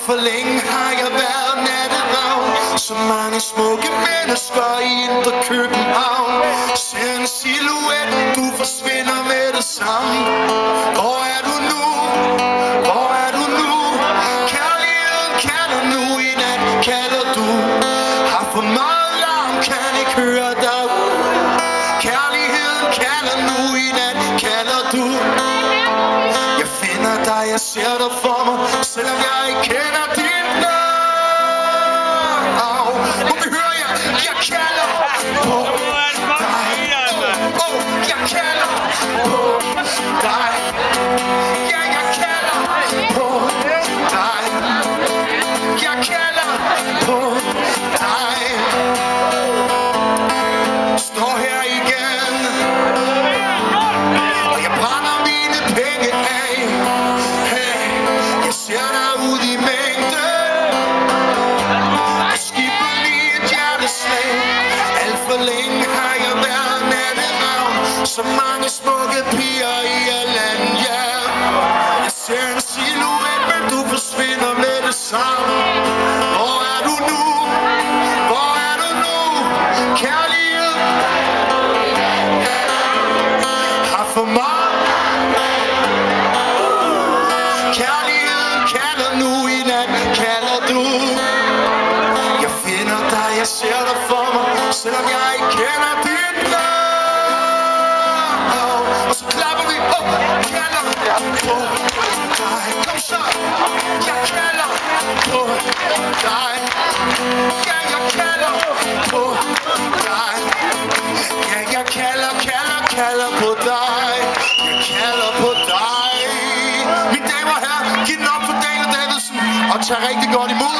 for længe har jeg været natteravn. Så mange smukke mennesker i indre København. Ser en silhuet, du forsvinder med det samme. Hvor er du nu? Hvor er du nu? Kærligheden kalder nu, i nat kalder du. Har for meget larm, kan ikke høre dig ud. Kærligheden kalder nu, i nat kalder du. Jeg finder dig, jeg ser dig for mig, selvom jeg ikke kender dit navn. Må vi høre jer? Jeg kalder på dig. Jeg kalder på dig. Ja, jeg kalder på dig. Jeg kalder på dig. Står her igen, og jeg brænder mine penge af. Hey, jeg ser dig ud i mængden. Jeg skipper lige et hjerteslag. Alt for længe har jeg været natteravn. Så mange smukke piger i Irland, ja. Jeg ser en silhuet, men du forsvinder med det samme. Hvor er du nu? Hvor er du nu? Kærlighed har for mig. Kærligheden kalder nu, i nat kalder du. Jeg finder dig, jeg ser dig for mig, selvom jeg ikke kender dit navn. Og så klapper vi op, kalder på dig. Kom så, jeg kalder på dig. Ja, jeg kalder på dig. Ja, jeg kalder på dig. Jeg kalder på dig. Mine damer og herrer, giv den op for Daniel Davidsen og tag rigtig godt imod.